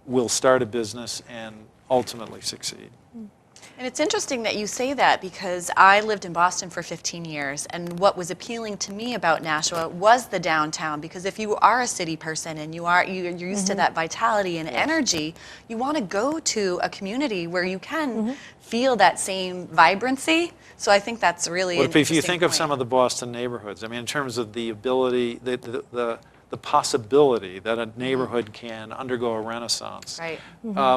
will start a business and ultimately succeed. And it's interesting that you say that, because I lived in Boston for 15 years, and what was appealing to me about Nashua was the downtown, because if you are a city person and you're used to that vitality and energy, you want to go to a community where you can feel that same vibrancy. So I think that's really Well, if you think of some of the Boston neighborhoods, I mean, in terms of the ability, the possibility that a neighborhood can undergo a renaissance. Right.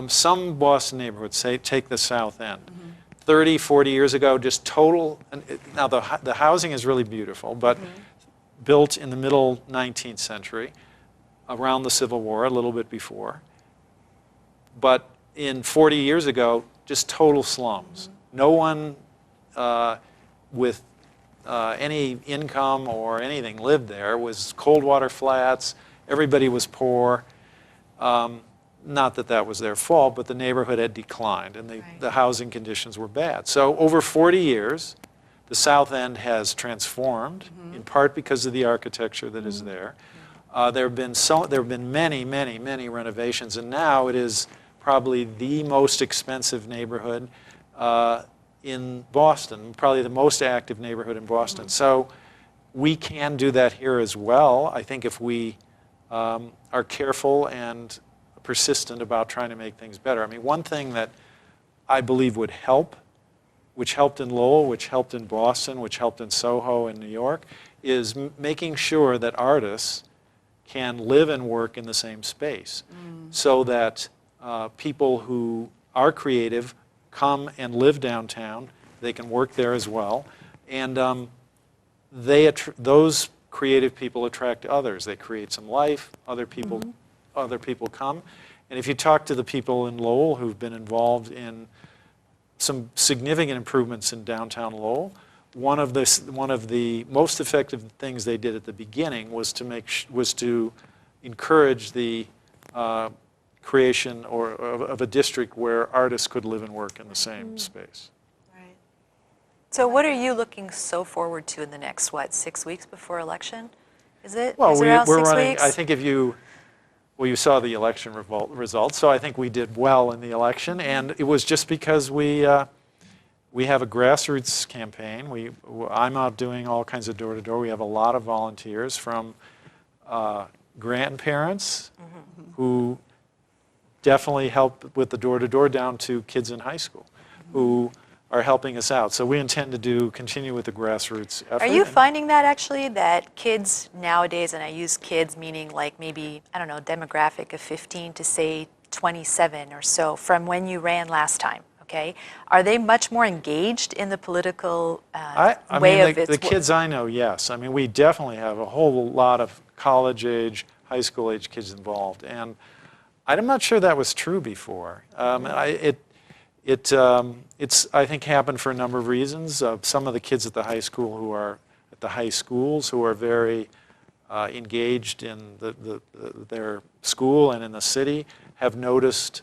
Some Boston neighborhoods, say, take the South End. 30, 40 years ago, just total, now the housing is really beautiful, but built in the middle 19th century, around the Civil War, a little bit before. But in 40 years ago, just total slums. No one with any income or anything lived there. It was cold water flats. Everybody was poor. Not that that was their fault, but the neighborhood had declined, and the housing conditions were bad. So over 40 years, the South End has transformed, in part because of the architecture that is there. There have been many, many, many renovations, and now it is probably the most expensive neighborhood in Boston, probably the most active neighborhood in Boston. So we can do that here as well, I think, if we are careful and persistent about trying to make things better. I mean, one thing that I believe would help, which helped in Lowell, which helped in Boston, which helped in Soho in New York, is making sure that artists can live and work in the same space, so that people who are creative come and live downtown. They can work there as well, and those creative people attract others. They create some life. Other people come, and if you talk to the people in Lowell who've been involved in some significant improvements in downtown Lowell, one of the most effective things they did at the beginning was to encourage the creation of a district where artists could live and work in the same space. Right. So what are you looking so forward to in the next, 6 weeks before election? Is it? Well, Is it around we're 6 running, weeks? I think if you, well, you saw the election results, so I think we did well in the election, and it was just because we have a grassroots campaign. I'm out doing all kinds of door-to-door. We have a lot of volunteers from grandparents who definitely help with the door-to-door down to kids in high school who are helping us out. So we intend to continue with the grassroots effort. Are you finding that actually, that kids nowadays, and I use kids meaning like maybe, I don't know, demographic of 15 to say 27 or so from when you ran last time, okay? Are they much more engaged in the political way of its the kids I know, yes. I mean, we definitely have a whole lot of college-age, high school-age kids involved. And I'm not sure that was true before. It's I think happened for a number of reasons. Some of the kids at the high school who are at the high schools who are very engaged in their school and in the city have noticed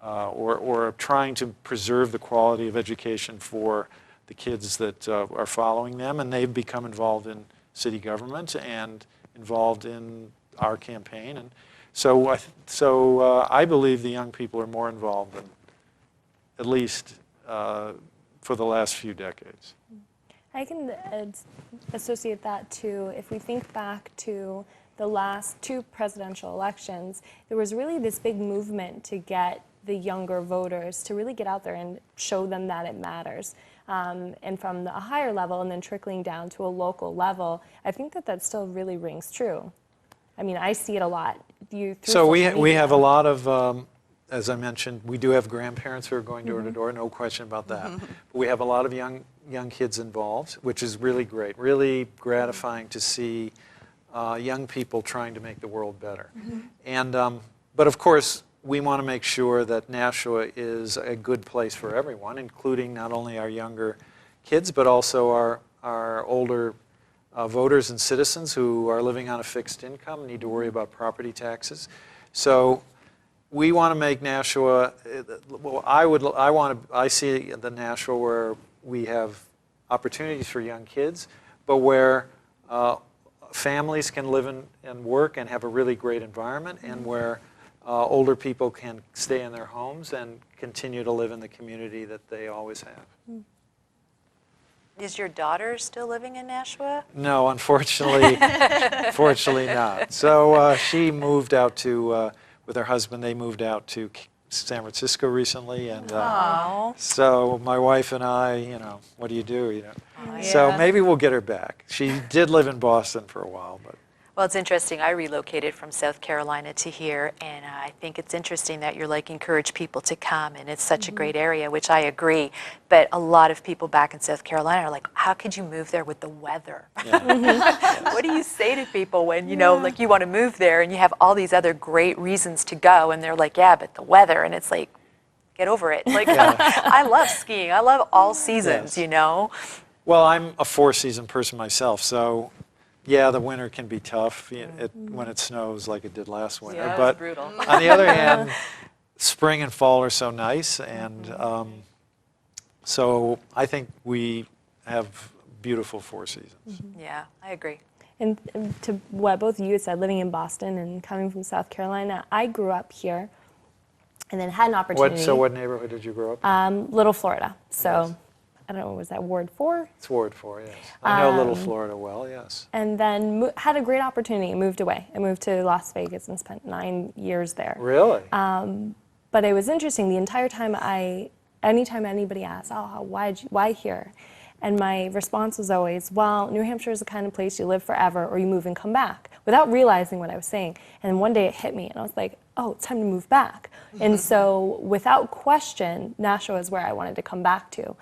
or are trying to preserve the quality of education for the kids that are following them, and they've become involved in city government and involved in our campaign. And so I believe the young people are more involved than at least for the last few decades. I can associate that to, if we think back to the last 2 presidential elections, there was really this big movement to get the younger voters to really get out there and show them that it matters. And from a higher level and then trickling down to a local level, I think that still really rings true. I mean, I see it a lot. So we have a lot of, as I mentioned, we do have grandparents who are going door to door, no question about that. But we have a lot of young kids involved, which is really great, really gratifying to see young people trying to make the world better. And but of course, we want to make sure that Nashua is a good place for everyone, including not only our younger kids, but also our older voters and citizens who are living on a fixed income, need to worry about property taxes. So we want to make Nashua, well, I see the Nashua where we have opportunities for young kids, but where families can live and work and have a really great environment, and where older people can stay in their homes and continue to live in the community that they always have. Is your daughter still living in Nashua? No, unfortunately, unfortunately not. So she moved out to, with her husband, they moved out to San Francisco recently, and so my wife and I, what do you do, So maybe we'll get her back. She did live in Boston for a while, but. Well, it's interesting. I relocated from South Carolina to here, and I think it's interesting that you're encourage people to come, and it's such a great area, which I agree. But a lot of people back in South Carolina are like, how could you move there with the weather? Yeah. What do you say to people when, you want to move there and you have all these other great reasons to go, and they're like, yeah, but the weather, and it's like, get over it. I love skiing. I love all seasons, Well, I'm a 4-season person myself, so yeah, the winter can be tough when it snows like it did last winter. Yeah, but brutal. On the other hand, spring and fall are so nice, and so I think we have beautiful 4 seasons. Yeah, I agree. And to what both of you said, living in Boston and coming from South Carolina, I grew up here and then had an opportunity. So what neighborhood did you grow up in? Little Florida. So. Yes. I don't know, was that Ward 4? It's Ward 4, yes. I know Little Florida well, yes. And then had a great opportunity and moved away. I moved to Las Vegas and spent 9 years there. Really? But it was interesting. The entire time anytime anybody asks, why here? And my response was always, well, New Hampshire is the kind of place you live forever or you move and come back, without realizing what I was saying. And one day it hit me and I was like, oh, it's time to move back. And so without question, Nashua is where I wanted to come back to.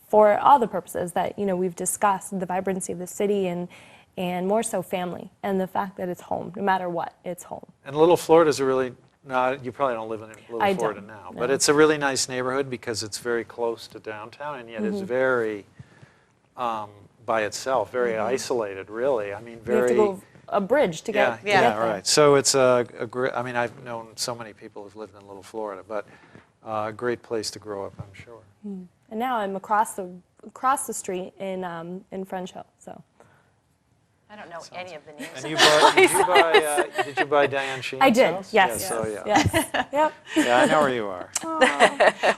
For all the purposes that we've discussed, the vibrancy of the city and more so family, and the fact that it's home, no matter what, it's home. And Little Florida is a really, you probably don't live in Little Florida now, but it's a really nice neighborhood because it's very close to downtown, and yet it's very by itself, very isolated, really. I mean, very. You have to go a bridge to get. Yeah, right. So it's a great. I mean, I've known so many people who've lived in Little Florida, but a great place to grow up, I'm sure. And now I'm across across the street in French Hill. So. I don't know any of the names. And did you buy Diane Sheen's I did, house? yes. Yeah, so, yeah. Yes. Yep. Yeah, I know where you are.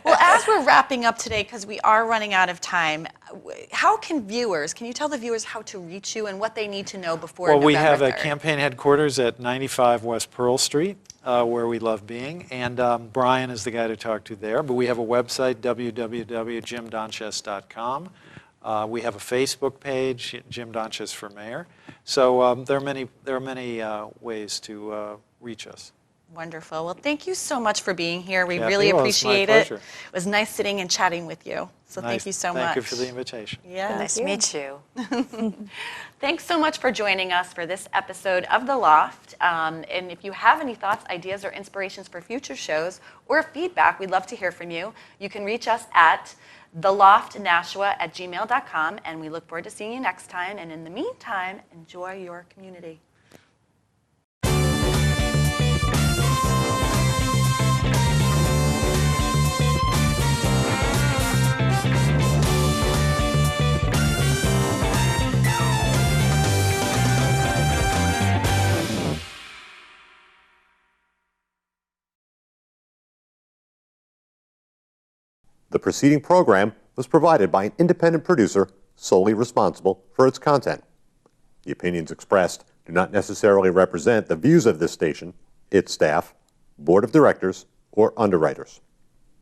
Well, as we're wrapping up today, because we are running out of time, can you tell the viewers how to reach you and what they need to know before Well, we November have a 3rd? campaign headquarters at 95 West Pearl Street, where we love being, and Brian is the guy to talk to there. But we have a website, www.jimdonches.com. We have a Facebook page, Jim Donches for Mayor. So there are many ways to reach us. Wonderful. Well, thank you so much for being here. We Kathy, really well, it's my appreciate it. pleasure. It was nice sitting and chatting with you. So Nice. thank you so much. Thank you for the invitation. Yeah. Nice to meet you. Thanks so much for joining us for this episode of The Loft. And if you have any thoughts, ideas, or inspirations for future shows or feedback, we'd love to hear from you. You can reach us at theloftnashua@gmail.com, and we look forward to seeing you next time. And in the meantime, enjoy your community. The preceding program was provided by an independent producer solely responsible for its content. The opinions expressed do not necessarily represent the views of this station, its staff, board of directors, or underwriters.